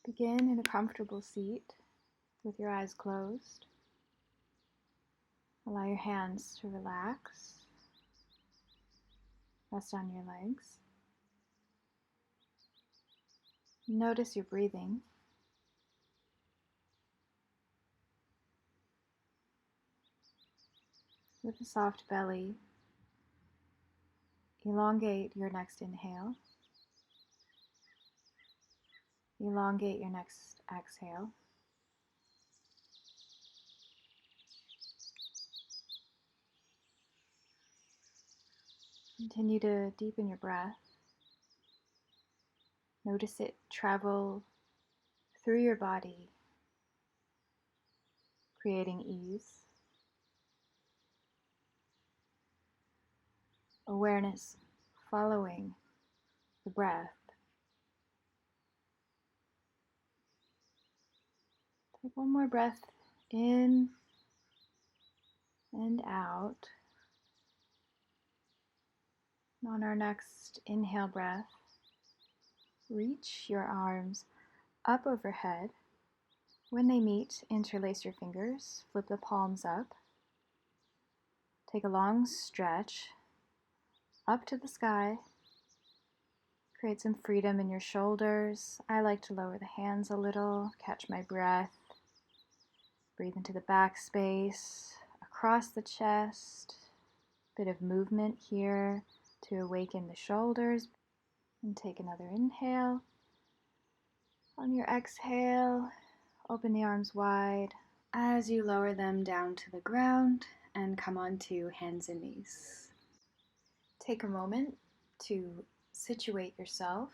Begin in a comfortable seat with your eyes closed. Allow your hands to relax. Rest on your legs. Notice your breathing. With a soft belly, elongate your next inhale. Elongate your next exhale. Continue to deepen your breath. Notice it travel through your body, creating ease. Awareness following the breath. Take one more breath in and out. And on our next inhale breath, reach your arms up overhead. When they meet, interlace your fingers, flip the palms up. Take a long stretch up to the sky. Create some freedom in your shoulders. I like to lower the hands a little, catch my breath. Breathe into the back space, across the chest. Bit of movement here to awaken the shoulders. And take another inhale. On your exhale, open the arms wide as you lower them down to the ground and come onto hands and knees. Take a moment to situate yourself.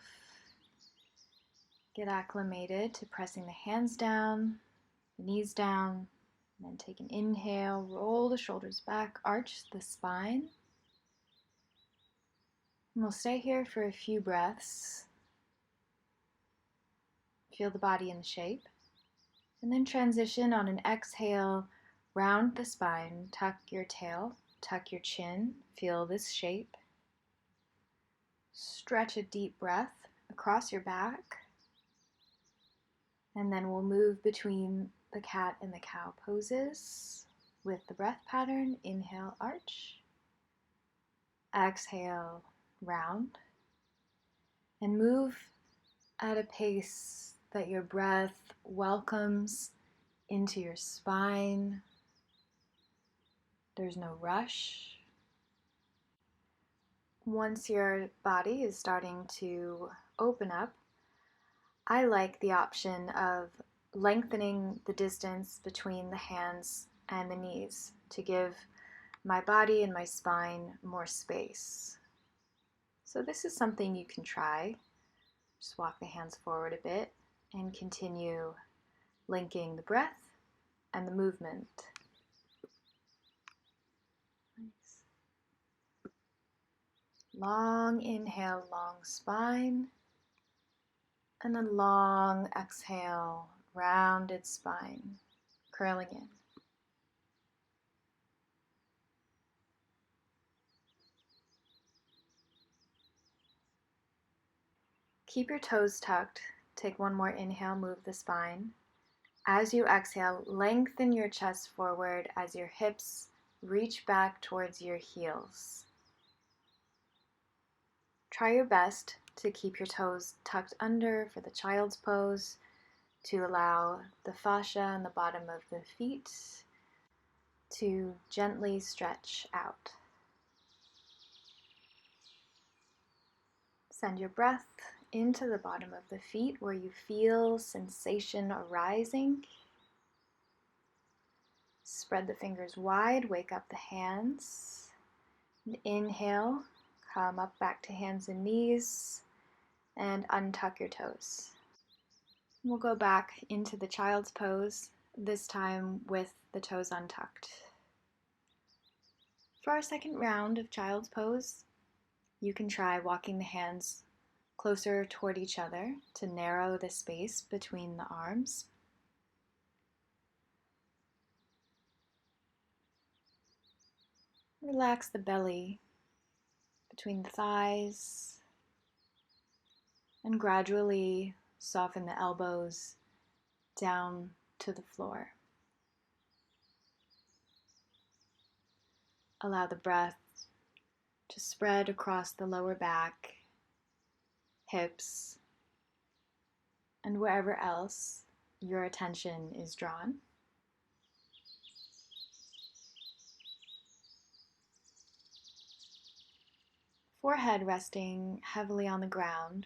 Get acclimated to pressing the hands down, the knees down, and then take an inhale, roll the shoulders back, arch the spine. And we'll stay here for a few breaths. Feel the body in the shape. And then transition on an exhale, round the spine, tuck your tail, tuck your chin, feel this shape. Stretch a deep breath across your back. And then we'll move between the cat and the cow poses with the breath pattern. Inhale, arch. Exhale, round. And move at a pace that your breath welcomes into your spine. There's no rush. Once your body is starting to open up, I like the option of lengthening the distance between the hands and the knees to give my body and my spine more space. So this is something you can try. Just walk the hands forward a bit and continue linking the breath and the movement. Nice. Long inhale, long spine. And a long exhale, rounded spine, curling in. Keep your toes tucked. Take one more inhale, move the spine. As you exhale, lengthen your chest forward as your hips reach back towards your heels. Try your best to keep your toes tucked under for the child's pose, to allow the fascia on the bottom of the feet to gently stretch out. Send your breath into the bottom of the feet where you feel sensation arising. Spread the fingers wide, wake up the hands. And inhale, come up back to hands and knees, and untuck your toes. We'll go back into the child's pose, this time with the toes untucked. For our second round of child's pose, you can try walking the hands closer toward each other to narrow the space between the arms. Relax the belly between the thighs and gradually Soften the elbows down to the floor. Allow the breath to spread across the lower back, hips, and wherever else your attention is drawn. Forehead resting heavily on the ground.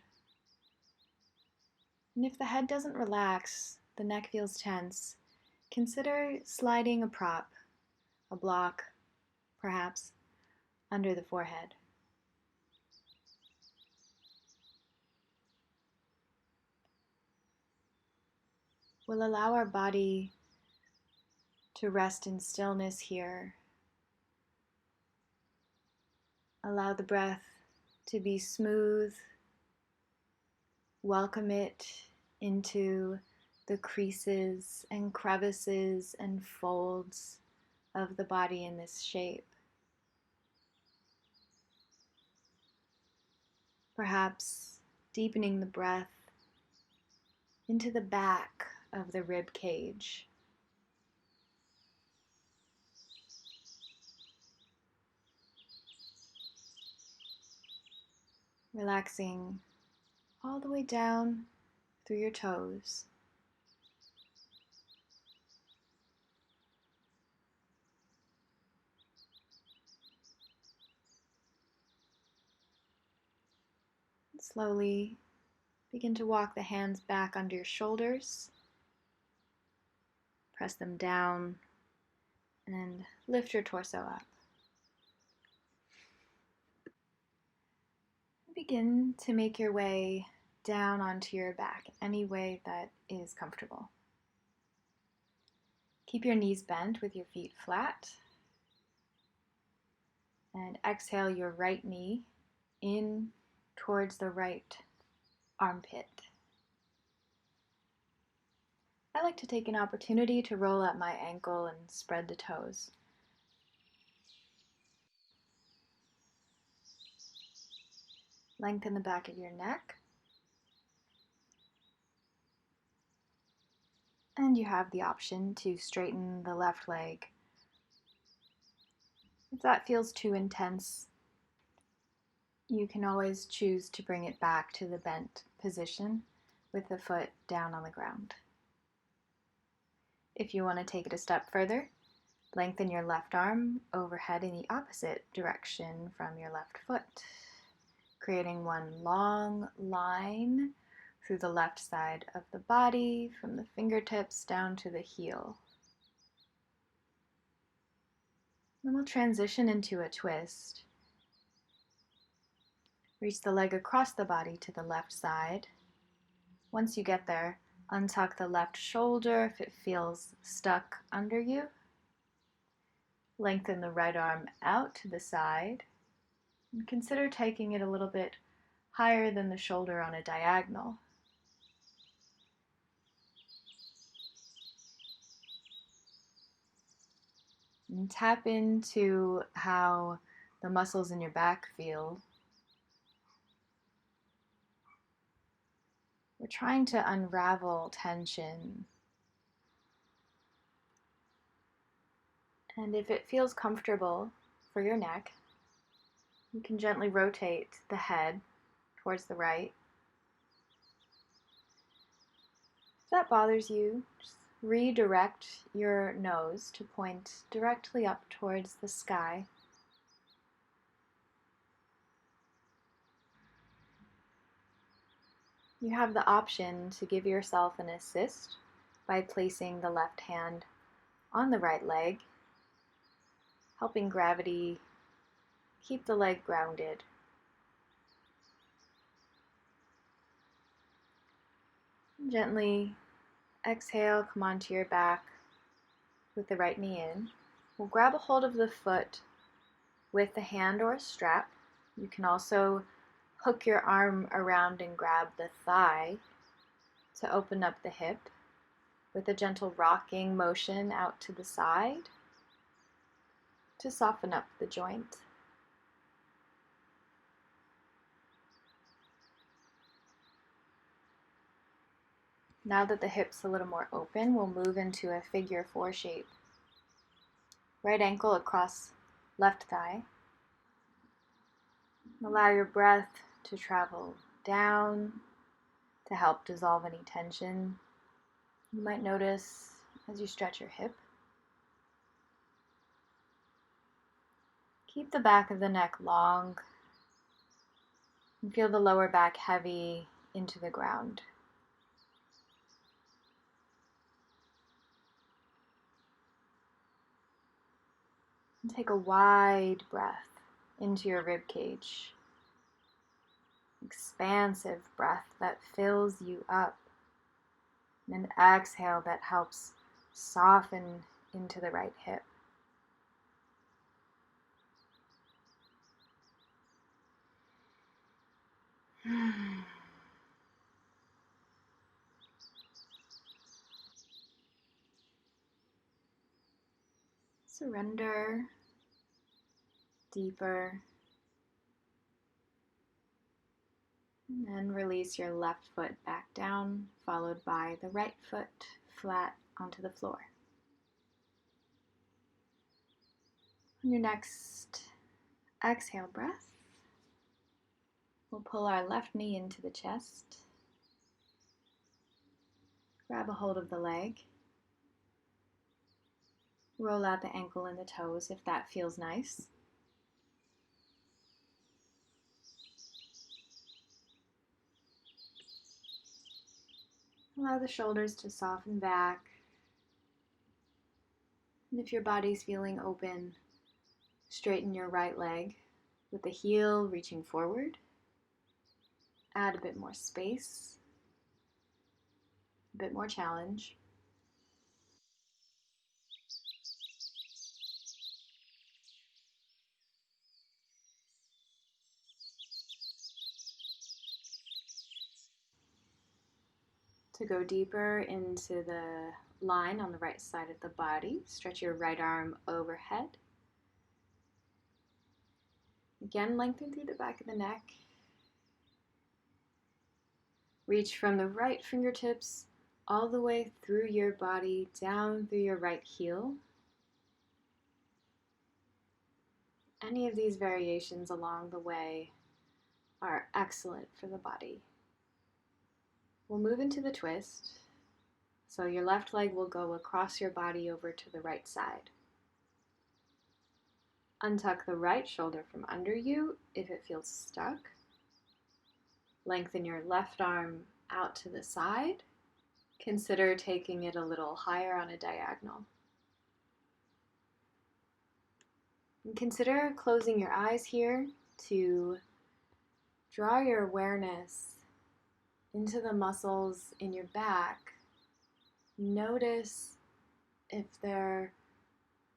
And if the head doesn't relax, the neck feels tense, consider sliding a prop, a block, perhaps, under the forehead. We'll allow our body to rest in stillness here. Allow the breath to be smooth. Welcome it into the creases and crevices and folds of the body in this shape. Perhaps deepening the breath into the back of the rib cage. Relaxing all the way down through your toes. Slowly begin to walk the hands back under your shoulders. Press them down and lift your torso up. Begin to make your way down onto your back, any way that is comfortable. Keep your knees bent with your feet flat. And exhale your right knee in towards the right armpit. I like to take an opportunity to roll up my ankle and spread the toes. Lengthen the back of your neck. And you have the option to straighten the left leg. If that feels too intense, you can always choose to bring it back to the bent position with the foot down on the ground. If you want to take it a step further, lengthen your left arm overhead in the opposite direction from your left foot, creating one long line through the left side of the body, from the fingertips down to the heel. Then we'll transition into a twist. Reach the leg across the body to the left side. Once you get there, untuck the left shoulder if it feels stuck under you. Lengthen the right arm out to the side. And consider taking it a little bit higher than the shoulder on a diagonal. And tap into how the muscles in your back feel. We're trying to unravel tension. And if it feels comfortable for your neck, you can gently rotate the head towards the right. If that bothers you, just redirect your nose to point directly up towards the sky. You have the option to give yourself an assist by placing the left hand on the right leg, helping gravity keep the leg grounded. Gently exhale, come onto your back with the right knee in. We'll grab a hold of the foot with the hand or a strap. You can also hook your arm around and grab the thigh to open up the hip with a gentle rocking motion out to the side to soften up the joint. Now that the hip's a little more open, we'll move into a figure 4 shape. Right ankle across left thigh. Allow your breath to travel down to help dissolve any tension. You might notice as you stretch your hip. Keep the back of the neck long and feel the lower back heavy into the ground. And take a wide breath into your rib cage. Expansive breath that fills you up. And an exhale that helps soften into the right hip. Surrender deeper. And then release your left foot back down, followed by the right foot flat onto the floor. On your next exhale breath, we'll pull our left knee into the chest. Grab a hold of the leg. Roll out the ankle and the toes if that feels nice. Allow the shoulders to soften back. And if your body's feeling open, straighten your right leg with the heel reaching forward. Add a bit more space, a bit more challenge. To go deeper into the line on the right side of the body, stretch your right arm overhead. Again, lengthen through the back of the neck. Reach from the right fingertips all the way through your body, down through your right heel. Any of these variations along the way are excellent for the body. We'll move into the twist. So your left leg will go across your body over to the right side. Untuck the right shoulder from under you if it feels stuck. Lengthen your left arm out to the side. Consider taking it a little higher on a diagonal. And consider closing your eyes here to draw your awareness into the muscles in your back. Notice if they're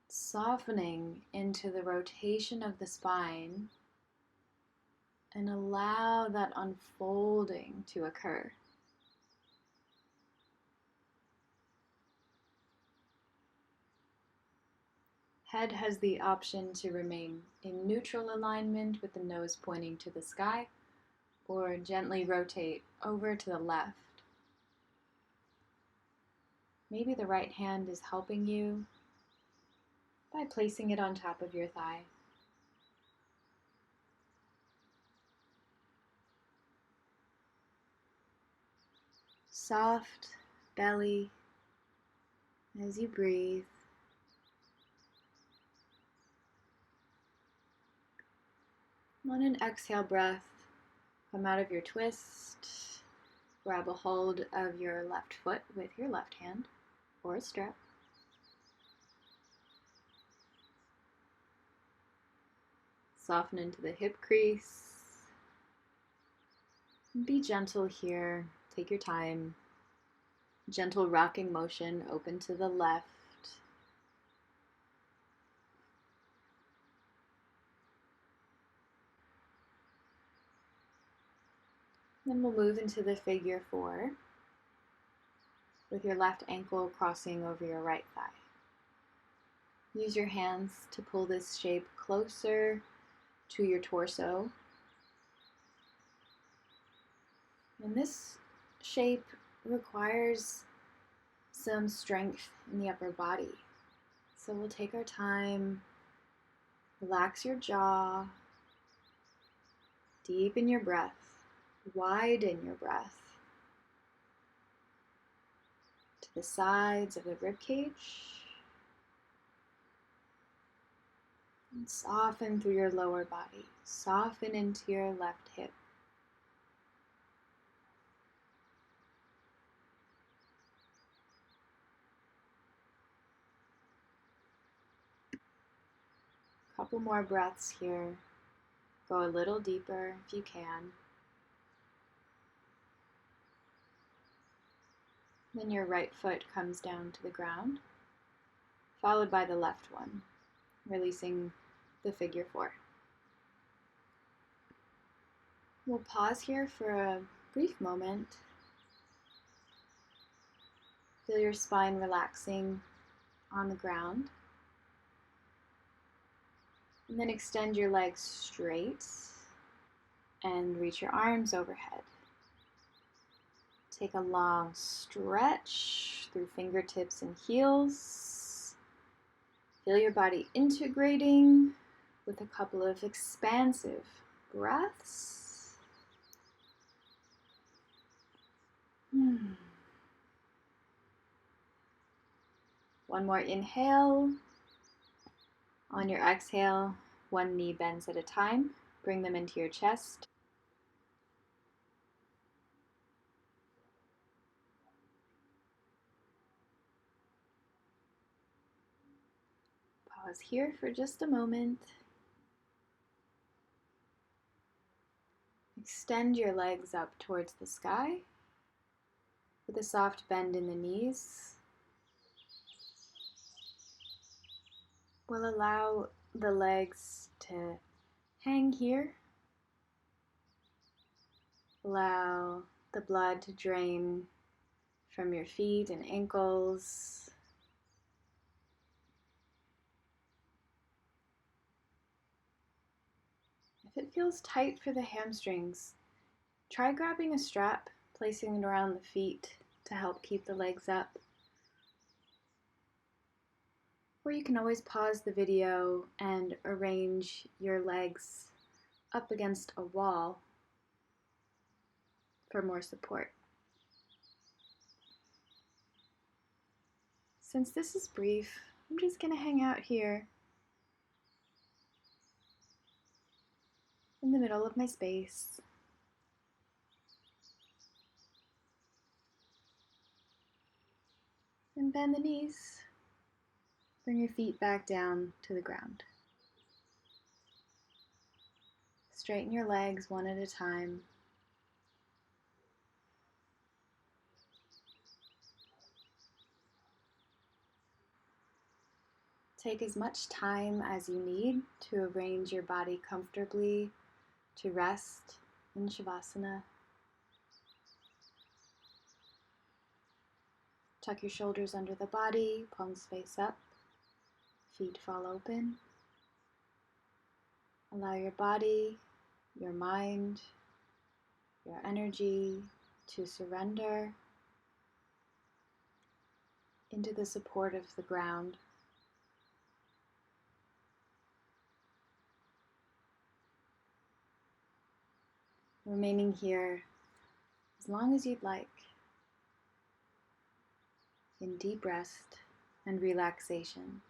softening into the rotation of the spine, and allow that unfolding to occur. Head has the option to remain in neutral alignment with the nose pointing to the sky, or gently rotate over to the left. Maybe the right hand is helping you by placing it on top of your thigh. Soft belly as you breathe. On an exhale breath, come out of your twist. Grab a hold of your left foot with your left hand or a strap. Soften into the hip crease. Be gentle here. Take your time. Gentle rocking motion, open to the left. Then we'll move into the figure 4 with your left ankle crossing over your right thigh. Use your hands to pull this shape closer to your torso. And this shape requires some strength in the upper body. So we'll take our time, relax your jaw, deepen your breath, widen your breath to the sides of the ribcage, and soften through your lower body. Soften into your left hip. Couple more breaths here. Go a little deeper if you can. Then your right foot comes down to the ground, followed by the left one, releasing the figure four. We'll pause here for a brief moment. Feel your spine relaxing on the ground. And then extend your legs straight and reach your arms overhead. Take a long stretch through fingertips and heels. Feel your body integrating with a couple of expansive breaths. One more inhale. On your exhale, one knee bends at a time. Bring them into your chest. Pause here for just a moment. Extend your legs up towards the sky with a soft bend in the knees. We'll allow the legs to hang here. Allow the blood to drain from your feet and ankles. If it feels tight for the hamstrings, try grabbing a strap, placing it around the feet to help keep the legs up. Or you can always pause the video and arrange your legs up against a wall for more support. Since this is brief, I'm just going to hang out here in the middle of my space. And bend the knees. Bring your feet back down to the ground. Straighten your legs one at a time. Take as much time as you need to arrange your body comfortably to rest in Shavasana. Tuck your shoulders under the body, palms face up, feet fall open. Allow your body, your mind, your energy to surrender into the support of the ground. Remaining here as long as you'd like, in deep rest and relaxation.